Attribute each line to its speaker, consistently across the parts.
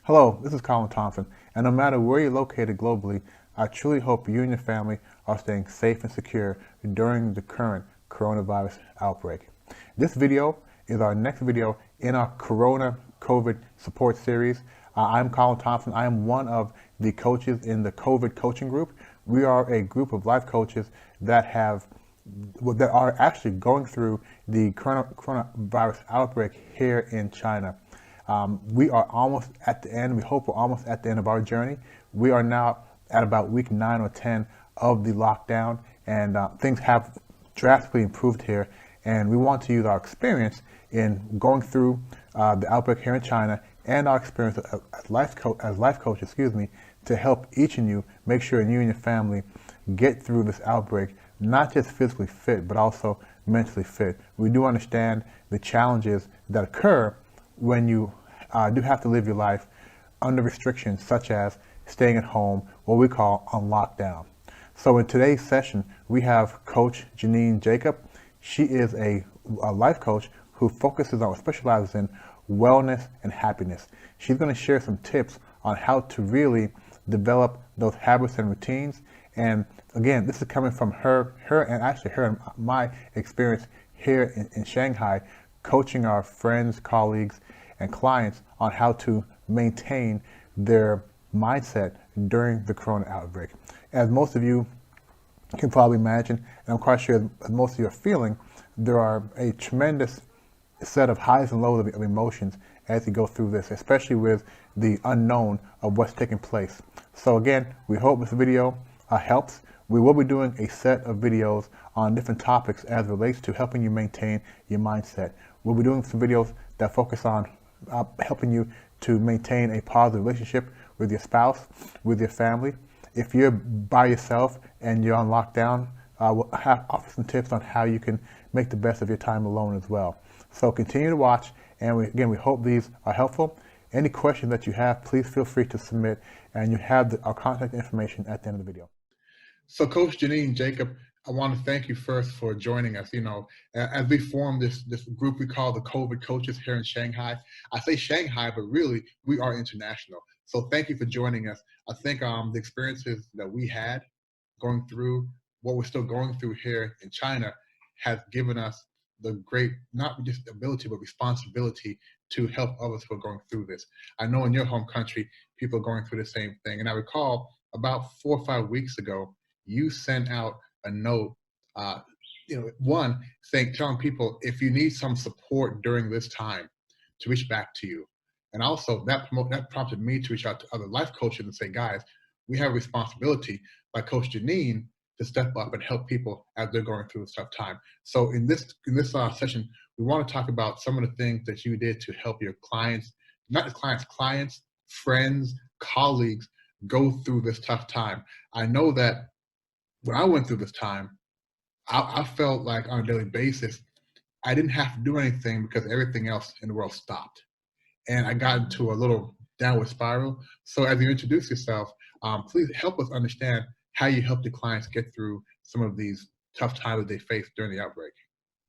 Speaker 1: Hello, this is Colin Thompson, and no matter where you're located globally, I truly hope you and your family are staying safe and secure during the current coronavirus outbreak. This video is our next video in our Corona COVID support series. I'm Colin Thompson. I am one of the coaches in the COVID coaching group. We are a group of life coaches that are actually going through the coronavirus outbreak here in China. We are almost at the end. We hope we're almost at the end of our journey. We are now at about week 9 or 10 of the lockdown, and things have drastically improved here. And we want to use our experience in going through the outbreak here in China and our experience as life coaches, to help each of you make sure you and your family get through this outbreak, not just physically fit, but also mentally fit. We do understand the challenges that occur when you do have to live your life under restrictions such as staying at home, what we call on lockdown. So in today's session, we have Coach Janine Jakob. She is a life coach who specializes in wellness and happiness. She's going to share some tips on how to really develop those habits and routines. And again, this is coming from her and my experience here in Shanghai, coaching our friends, colleagues, and clients on how to maintain their mindset during the corona outbreak. As most of you can probably imagine, and I'm quite sure as most of you are feeling, there are a tremendous set of highs and lows of emotions as you go through this, especially with the unknown of what's taking place. So again, we hope this video helps. We will be doing a set of videos on different topics as it relates to helping you maintain your mindset. We'll be doing some videos that focus on helping you to maintain a positive relationship with your spouse, with your family. If you're by yourself and you're on lockdown, we'll offer some tips on how you can make the best of your time alone as well. So continue to watch, and we hope these are helpful. Any questions that you have, please feel free to submit, and you have our contact information at the end of the video. So Coach Janine Jakob, I want to thank you first for joining us. As we form this group we call the COVID coaches here in Shanghai. I say Shanghai, but really we are international. So thank you for joining us. I think the experiences that we had going through what we're still going through here in China has given us the great, not just ability, but responsibility to help others who are going through this. I know in your home country, people are going through the same thing. And I recall about 4 or 5 weeks ago, you sent out a note, telling people if you need some support during this time to reach back to you. And also that prompted me to reach out to other life coaches and say, guys, we have a responsibility by Coach Janine to step up and help people as they're going through this tough time. So in this session, we want to talk about some of the things that you did to help your clients, not just clients, friends, colleagues go through this tough time. I know that when I went through this time, I felt like on a daily basis, I didn't have to do anything because everything else in the world stopped. And I got into a little downward spiral. So as you introduce yourself, please help us understand how you help the clients get through some of these tough times that they face during the outbreak.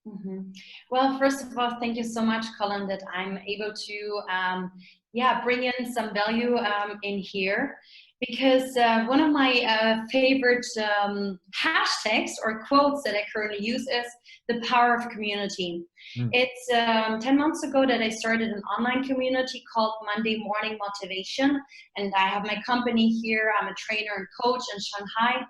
Speaker 2: Mm-hmm. Well, first of all, thank you so much, Colin, that I'm able to bring in some value in here, because one of my favorite hashtags or quotes that I currently use is the power of community. It's 10 months ago that I started an online community called Monday Morning Motivation, and I have my company here. I'm a trainer and coach in Shanghai.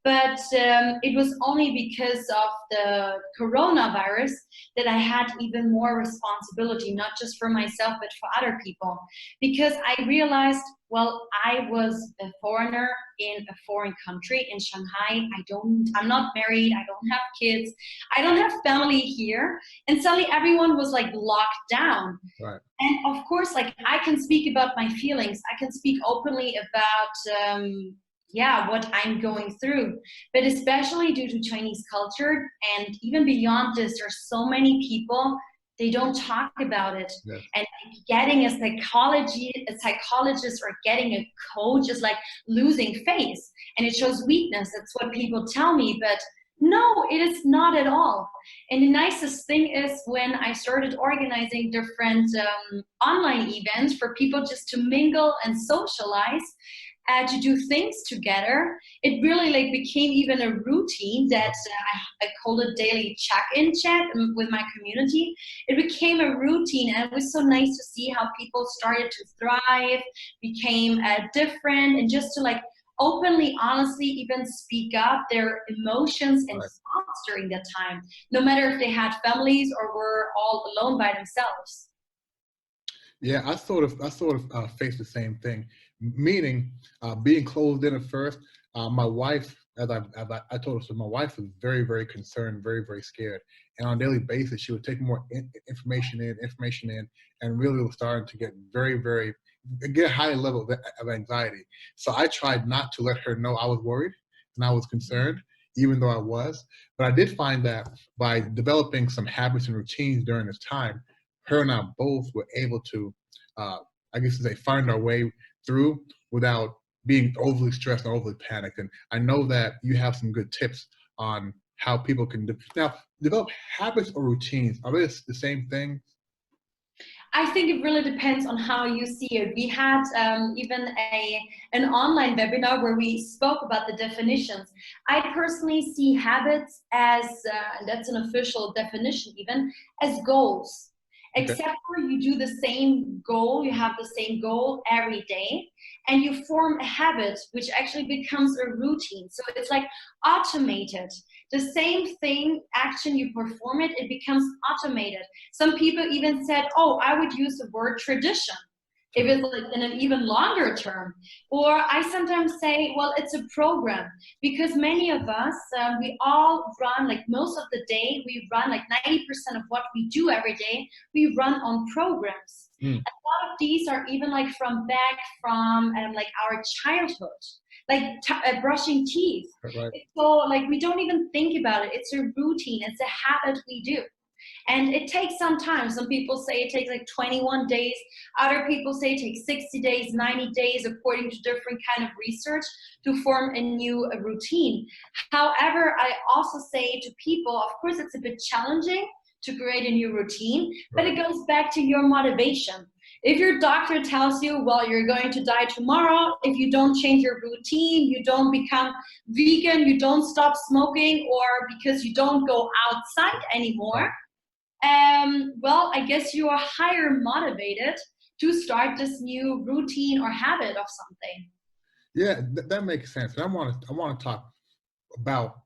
Speaker 2: But it was only because of the coronavirus that I had even more responsibility, not just for myself, but for other people. Because I realized, well, I was a foreigner in a foreign country, in Shanghai. I'm not married, I don't have kids, I don't have family here. And suddenly everyone was like locked down.
Speaker 1: Right.
Speaker 2: And of course, like I can speak about my feelings. I can speak openly about what I'm going through, but especially due to Chinese culture and even beyond this, there's so many people, they don't talk about it. Yes. And getting a psychologist or getting a coach is like losing face, and it shows weakness. That's what people tell me, but No, it is not at all. And the nicest thing is when I started organizing different online events for people just to mingle and socialize, to do things together, it really like became even a routine that I called it daily check-in chat with my community. It became a routine, and it was so nice to see how people started to thrive, became different, and just to like openly, honestly, even speak up their emotions and thoughts during that time, no matter if they had families or were all alone by themselves.
Speaker 1: Yeah, I sort of faced the same thing, meaning being closed in at first. My wife, as I told her, so my wife was very, very concerned, very, very scared, and on a daily basis, she would take more information in, and really was starting to get get a high level of anxiety. So I tried not to let her know I was worried and I was concerned, even though I was. But I did find that by developing some habits and routines during this time, her and I both were able to, I guess to say, find our way through without being overly stressed and overly panicked. And I know that you have some good tips on how people can now develop habits or routines. Are they the same thing?
Speaker 2: I think it really depends on how you see it. We had even an online webinar where we spoke about the definitions. I personally see habits as, and that's an official definition even, as goals.
Speaker 1: Okay.
Speaker 2: Except for you do the same goal, you have the same goal every day, and you form a habit which actually becomes a routine. So it's like automated. The same thing, action, you perform it, it becomes automated. Some people even said, oh, I would use the word tradition if it's like in an even longer term. Or I sometimes say, well, it's a program, because many of us, we all run, like most of the day, we run like 90% of what we do every day, we run on programs. A lot of these are even like from like our childhood, like brushing teeth.
Speaker 1: Right.
Speaker 2: So like we don't even think about it. It's a routine, it's a habit we do. And it takes some time. Some people say it takes like 21 days. Other people say it takes 60 days, 90 days, according to different kind of research, to form a new routine. However, I also say to people, of course, it's a bit challenging to create a new routine, but it goes back to your motivation. If your doctor tells you, well, you're going to die tomorrow, if you don't change your routine, you don't become vegan, you don't stop smoking, or because you don't go outside anymore, well, I guess you are higher motivated to start this new routine or habit of something.
Speaker 1: Yeah, that makes sense. And I want to talk about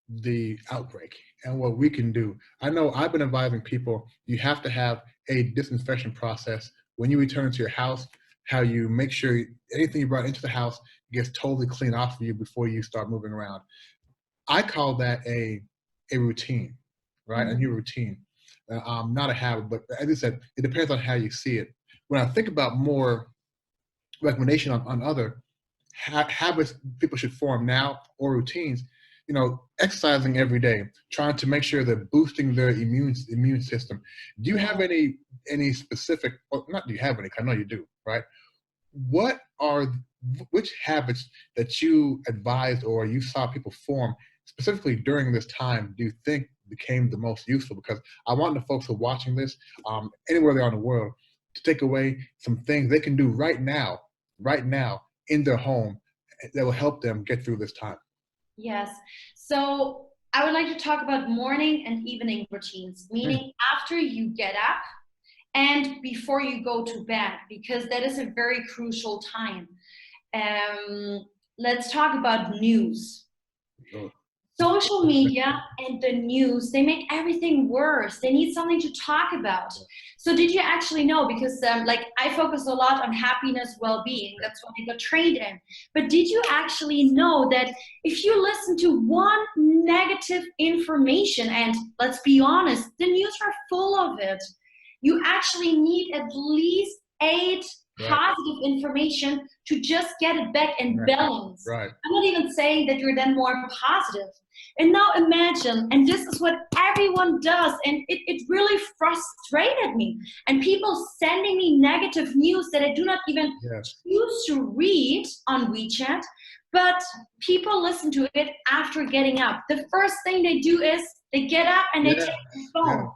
Speaker 1: the outbreak and what we can do. I know I've been advising people, you have to have a disinfection process when you return to your house, how you make sure anything you brought into the house gets totally cleaned off of you before you start moving around. I call that a routine, right? A new routine. Not a habit, but as I said, it depends on how you see it. When I think about more recommendation on other habits people should form now or routines, exercising every day, trying to make sure they're boosting their immune system. Do you have any specific, or not do you have any, I know you do, right? Which habits that you advised or you saw people form specifically during this time do you think became the most useful? Because I want the folks who are watching this, anywhere they are in the world, to take away some things they can do right now in their home that will help them get through this time.
Speaker 2: Yes. So I would like to talk about morning and evening routines, meaning after you get up and before you go to bed, because that is a very crucial time. Let's talk about news.
Speaker 1: Sure.
Speaker 2: Social media and the news, they make everything worse. They need something to talk about. So did you actually know, because like I focus a lot on happiness, well-being, that's what I got trained in. But did you actually know that if you listen to one negative information, and let's be honest, the news are full of it, you actually need at least 8 positive information to just get it back in balance.
Speaker 1: Right.
Speaker 2: I'm not even saying that you're then more positive. And now imagine, and this is what everyone does, and it really frustrated me. And people sending me negative news that I do not even choose to read on WeChat, But people listen to it after getting up. The first thing they do is they get up and they take the phone.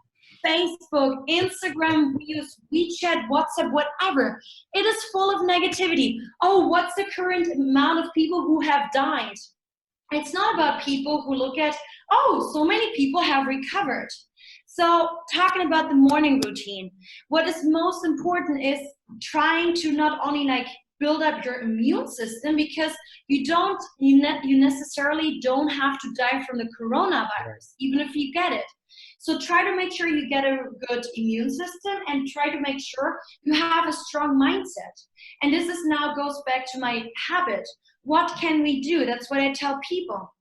Speaker 2: Facebook, Instagram, we use WeChat, WhatsApp, whatever. It is full of negativity. Oh, what's the current amount of people who have died? It's not about people who look at, oh, so many people have recovered. So talking about the morning routine, what is most important is trying to not only like build up your immune system, because you necessarily don't have to die from the coronavirus, even if you get it. So try to make sure you get a good immune system and try to make sure you have a strong mindset. And this is now goes back to my habit. What can we do? That's what I tell people.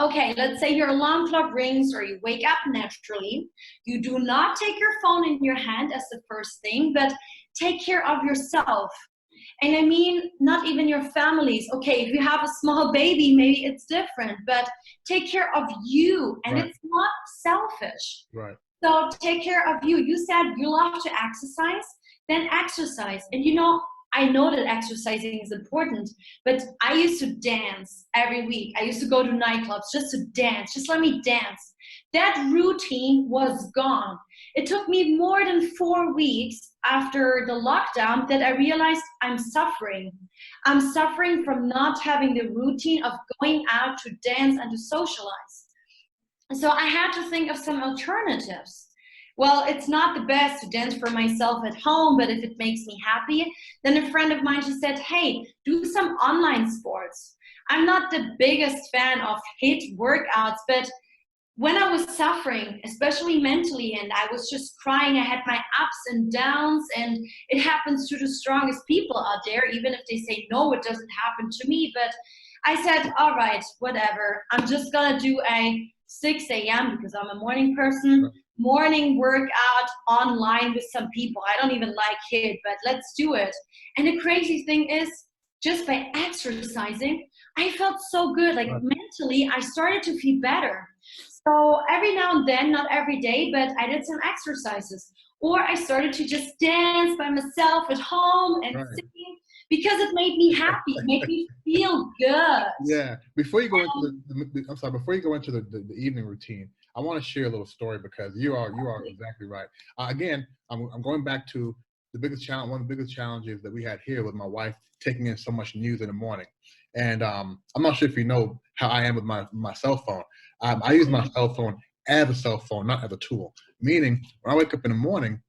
Speaker 2: Okay, let's say your alarm clock rings or you wake up naturally. You do not take your phone in your hand as the first thing, but take care of yourself. And I mean, not even your families. Okay, if you have a small baby, maybe it's different, but take care of you. And it's not selfish.
Speaker 1: Right.
Speaker 2: So take care of you. You said you love to exercise, then exercise. And you know, I know that exercising is important, but I used to dance every week. I used to go to nightclubs just to dance. Just let me dance. That routine was gone. It took me more than 4 weeks after the lockdown that I realized I'm suffering. I'm suffering from not having the routine of going out to dance and to socialize. So I had to think of some alternatives. Well, it's not the best to dance for myself at home, but if it makes me happy, then a friend of mine, she said, hey, do some online sports. I'm not the biggest fan of HIIT workouts, but when I was suffering, especially mentally, and I was just crying, I had my ups and downs, and it happens to the strongest people out there, even if they say, no, it doesn't happen to me. But I said, all right, whatever. I'm just going to do a 6 a.m. because I'm a morning person, morning workout online with some people. I don't even like it, but let's do it. And the crazy thing is, just by exercising, I felt so good. Like mentally, I started to feel better. So every now and then, not every day, but I did some exercises. Or I started to just dance by myself at home and sing because it made me happy. It made me feel good.
Speaker 1: Yeah. Before you go into the evening routine, I want to share a little story because you are exactly right. Again, I'm going back to the biggest challenge. One of the biggest challenges that we had here with my wife taking in so much news in the morning. And I'm not sure if you know how I am with my cell phone. I use my cell phone as a cell phone, not as a tool. Meaning, when I wake up in the morning,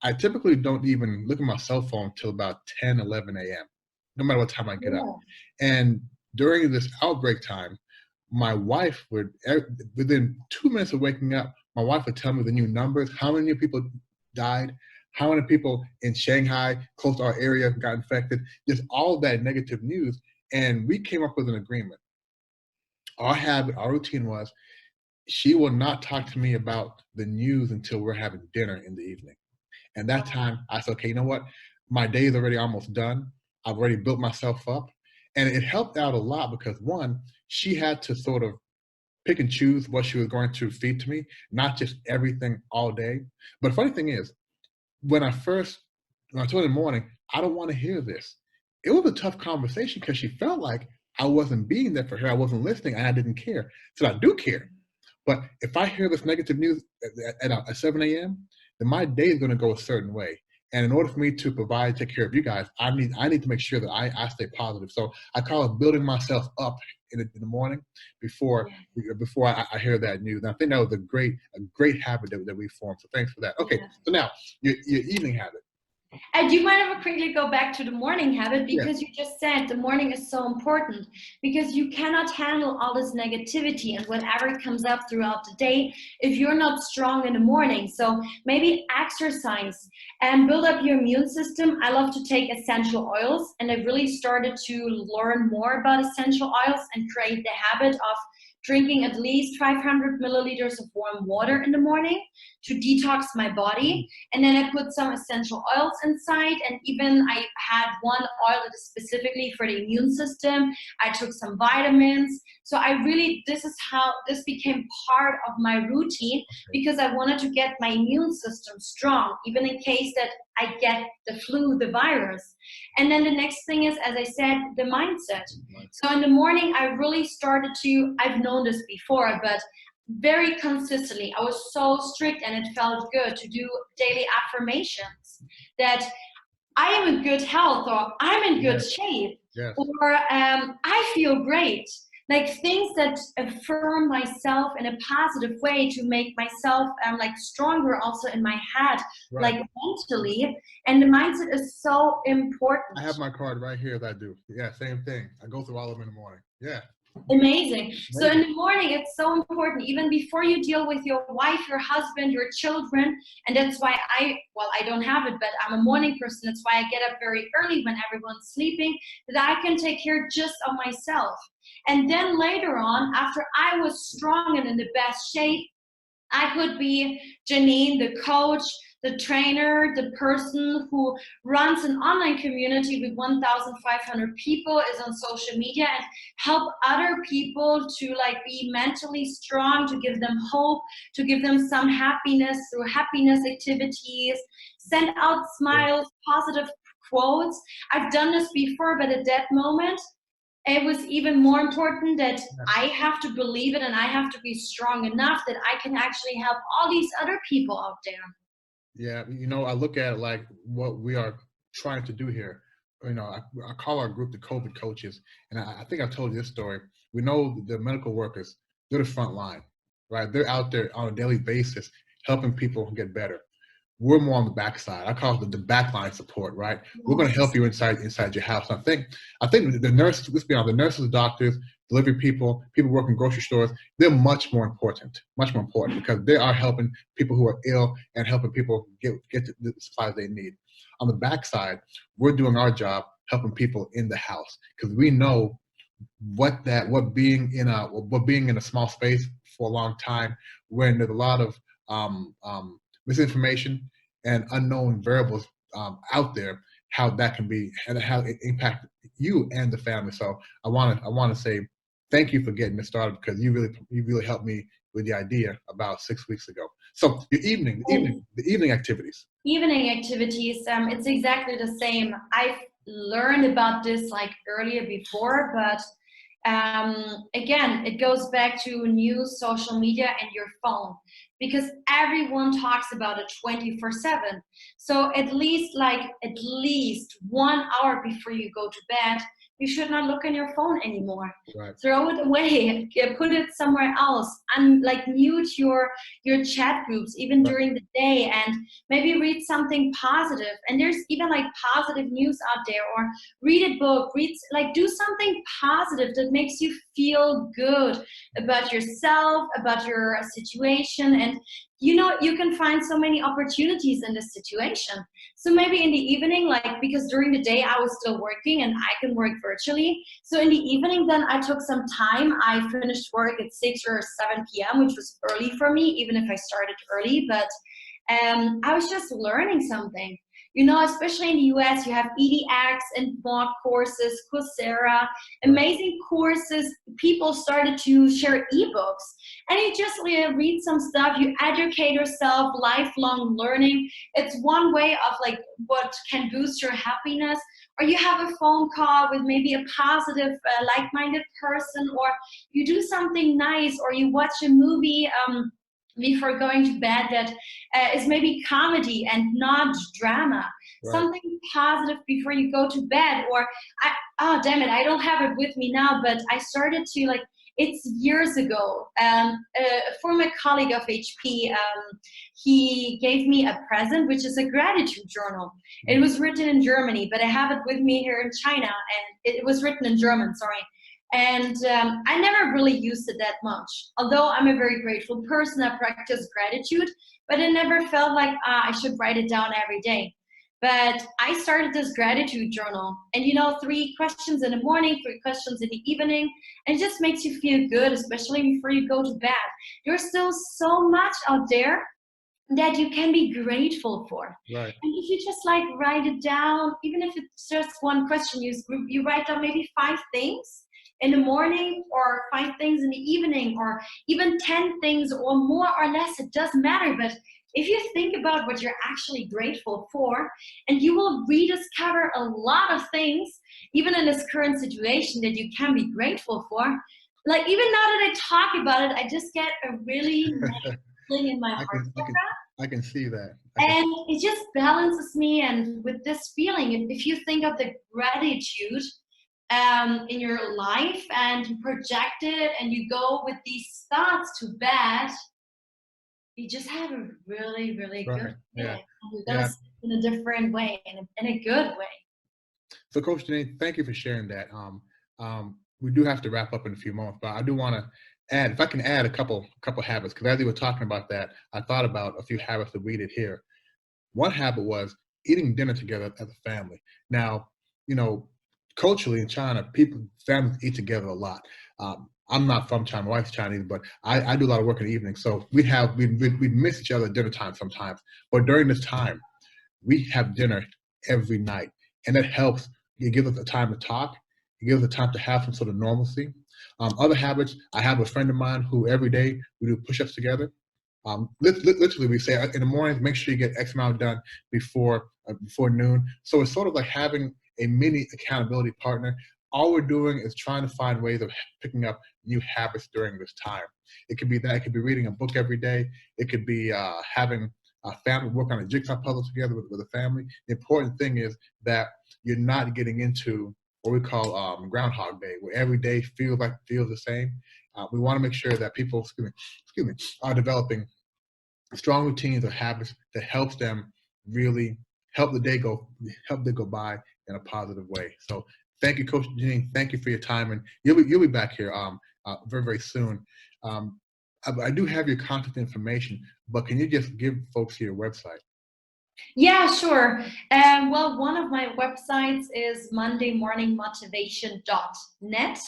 Speaker 1: I typically don't even look at my cell phone till about 10, 11 a.m., no matter what time I get up. And during this outbreak time, my wife would, within 2 minutes of waking up, my wife would tell me the new numbers, how many new people died, how many people in Shanghai, close to our area, got infected, just all that negative news. And we came up with an agreement. Our habit, our routine was, she will not talk to me about the news until we're having dinner in the evening. And that time, I said, okay, you know what? My day is already almost done. I've already built myself up. And it helped out a lot because, one, she had to sort of pick and choose what she was going to feed to me, not just everything all day. But the funny thing is, when I told her in the morning, I don't want to hear this. It was a tough conversation because she felt like I wasn't being there for her. I wasn't listening and I didn't care. So I do care. But if I hear this negative news at 7 a.m., then my day is going to go a certain way. And in order for me to take care of you guys, I need to make sure that I stay positive. So I call it building myself up in the morning before I hear that news. And I think that was a great habit that we formed. So thanks for that. Okay, so now your evening habit.
Speaker 2: And do you mind if I quickly go back to the morning habit? Because you just said the morning is so important because you cannot handle all this negativity and whatever comes up throughout the day if you're not strong in the morning. So maybe exercise and build up your immune system. I love to take essential oils, and I've really started to learn more about essential oils and create the habit of drinking at least 500 milliliters of warm water in the morning to detox my body. And then I put some essential oils inside, and even I had one oil that is specifically for the immune system. I took some vitamins. So this is how this became part of my routine because I wanted to get my immune system strong, even in case that I get the flu, the virus. And then the next thing is, as I said, the mindset. So in the morning, I really started to, I've known this before, but very consistently, I was so strict, and it felt good to do daily affirmations that I am in good health, or I'm in good shape, or I feel great. Like things that affirm myself in a positive way to make myself like stronger also in my head, like mentally. And the mindset is so important.
Speaker 1: I have my card right here that I do. Yeah, same thing. I go through all of them in the morning. Yeah.
Speaker 2: Amazing. So in the morning, it's so important, even before you deal with your wife, your husband, your children. And that's why I don't have it, but I'm a morning person. That's why I get up very early when everyone's sleeping, that I can take care just of myself. And then later on, after I was strong and in the best shape, I could be Janine, the coach, the trainer, the person who runs an online community with 1,500 people, is on social media, and help other people to like be mentally strong, to give them hope, to give them some happiness through happiness activities, send out smiles, positive quotes. I've done this before, but at that moment, it was even more important that I have to believe it, and I have to be strong enough that I can actually help all these other people out there.
Speaker 1: Yeah, you know, I look at it like what we are trying to do here. You know, I call our group the COVID coaches, and I think I've told you this story. We know the medical workers, they're the front line, right? They're out there on a daily basis helping people get better. We're more on the backside. I call it the backline support, right? We're going to help you inside your house. I think the nurses, let's be honest, the nurses, the doctors, delivery people working grocery stores, they're much more important because they are helping people who are ill and helping people get the supplies they need. On the backside, we're doing our job helping people in the house, because we know what being in a small space for a long time, when there's a lot of misinformation and unknown variables out there, how that can be and how it impacts you and the family. So I want to say thank you for getting this started, because you really helped me with the idea about 6 weeks ago. So your evening activities.
Speaker 2: Evening activities, it's exactly the same. I've learned about this like earlier before, but again, it goes back to news, social media, and your phone, because everyone talks about it 24/7. So at least 1 hour before you go to bed, you should not look on your phone anymore.
Speaker 1: Right.
Speaker 2: Throw it away, put it somewhere else, and mute your chat groups even during the day, and maybe read something positive. And there's even positive news out there, or read a book, do something positive that makes you feel good about yourself, about your situation. And you can find so many opportunities in this situation. So maybe in the evening, because during the day I was still working and I can work virtually. So in the evening, then I took some time. I finished work at 6 or 7 p.m., which was early for me, even if I started early. But I was just learning something. Especially in the US, you have EDX and blog courses, Coursera, amazing courses. People started to share ebooks, and you just read some stuff, you educate yourself, lifelong learning. It's one way of what can boost your happiness. Or you have a phone call with maybe a positive, like-minded person, or you do something nice, or you watch a movie before going to bed that is maybe comedy and not drama. Right. Something positive before you go to bed. Or oh damn it, I don't have it with me now, but I started to it's years ago. A former colleague of HP, he gave me a present, which is a gratitude journal. It was written in Germany, but I have it with me here in China, and it was written in German, sorry. And I never really used it that much. Although I'm a very grateful person, I practice gratitude, but it never felt like I should write it down every day. But I started this gratitude journal, and 3 questions in the morning, 3 questions in the evening, and it just makes you feel good, especially before you go to bed. There's still so much out there that you can be grateful for.
Speaker 1: Right.
Speaker 2: And if you just write it down, even if it's just 1 question, you write down maybe 5 things in the morning, or 5 things in the evening, or even 10 things or more or less, it doesn't matter. But if you think about what you're actually grateful for, and you will rediscover a lot of things, even in this current situation, that you can be grateful for. Like, even now that I talk about it, I just get a really nice feeling in my heart.
Speaker 1: I can see that.
Speaker 2: And it just balances me. And with this feeling, if you think of the gratitude in your life and you project it and you go with these thoughts to bed, you just have a really, really good feeling. You're gonna see it in a different way, in a good way.
Speaker 1: So, Coach Janine, thank you for sharing that. We do have to wrap up in a few moments, but I do want to add, if I can add a couple habits, because as you were talking about that, I thought about a few habits that we did here. One habit was eating dinner together as a family. Now, you know, culturally in China, families eat together a lot. I'm not from China, my wife's Chinese, but I do a lot of work in the evening. So we'd miss each other at dinner time sometimes. But during this time, we have dinner every night. And that helps. It gives us the time to talk. It gives us the time to have some sort of normalcy. Other habits, I have a friend of mine who every day we do push-ups together. Literally, we say in the mornings, make sure you get X amount done before noon. So it's sort of like having a mini accountability partner. All we're doing is trying to find ways of picking up new habits during this time. It could be that. It could be reading a book every day. It could be having a family work on a jigsaw puzzle together with a family. The important thing is that you're not getting into what we call Groundhog Day, where every day feels the same. We want to make sure that people, are developing strong routines or habits that helps them really help the day go by in a positive way. So thank you, Coach Janine. Thank you for your time, and you'll be back here very, very soon. I do have your contact information, but can you just give folks your website?
Speaker 2: Yeah, sure. Well, one of my websites is mondaymorningmotivation.net.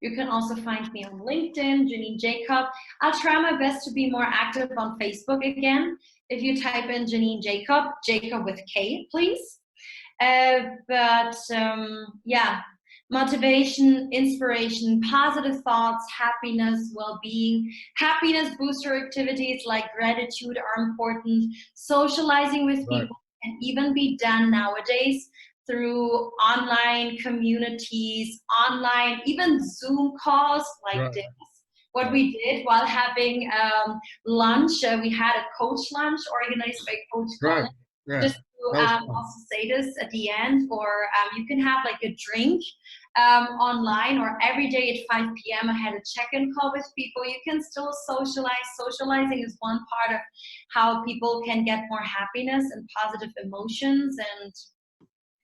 Speaker 2: You can also find me on LinkedIn, Janine Jakob. I'll try my best to be more active on Facebook again. If you type in Janine Jakob, Jacob with K, please. Yeah, motivation, inspiration, positive thoughts, happiness, well-being, happiness booster activities like gratitude are important. Socializing with people can even be done nowadays through online communities, online, even Zoom calls like this. What we did while having lunch, we had a coach lunch organized by Coach Colin. Just to also say this at the end, or you can have like a drink online, or every day at 5 p.m. I had a check-in call with people. You can still socialize. Socializing is one part of how people can get more happiness and positive emotions, and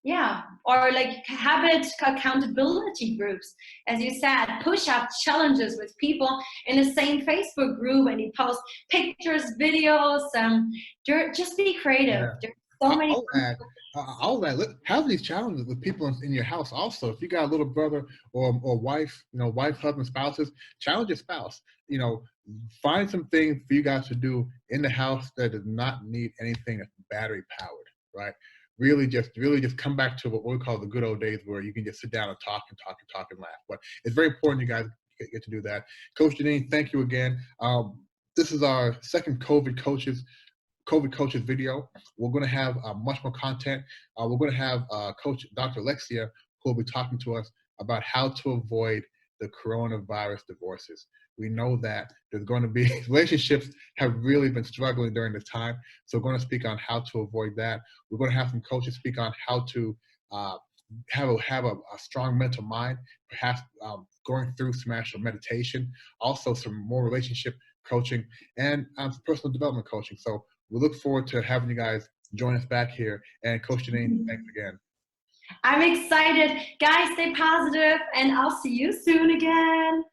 Speaker 2: yeah, or like habit accountability groups. As you said, push-up challenges with people in the same Facebook group, and you post pictures, videos. Just be creative. There's so many.
Speaker 1: I'll add, have these challenges with people in your house also. If you got a little brother or wife, wife, husband, spouses, challenge your spouse. Find some things for you guys to do in the house that does not need anything that's battery powered, right? Really just come back to what we call the good old days, where you can just sit down and talk and laugh. But it's very important you guys get to do that. Coach Janine, thank you again. This is our second COVID coaches video. We're going to have much more content. We're going to have Coach Dr. Alexia, who will be talking to us about how to avoid the coronavirus divorces. We know that there's going to be relationships have really been struggling during this time. So we're going to speak on how to avoid that. We're going to have some coaches speak on how to have a strong mental mind, perhaps going through some actual meditation, also some more relationship coaching, and personal development coaching. So we look forward to having you guys join us back here. And Coach Janine, thanks again.
Speaker 2: I'm excited. Guys, stay positive, and I'll see you soon again.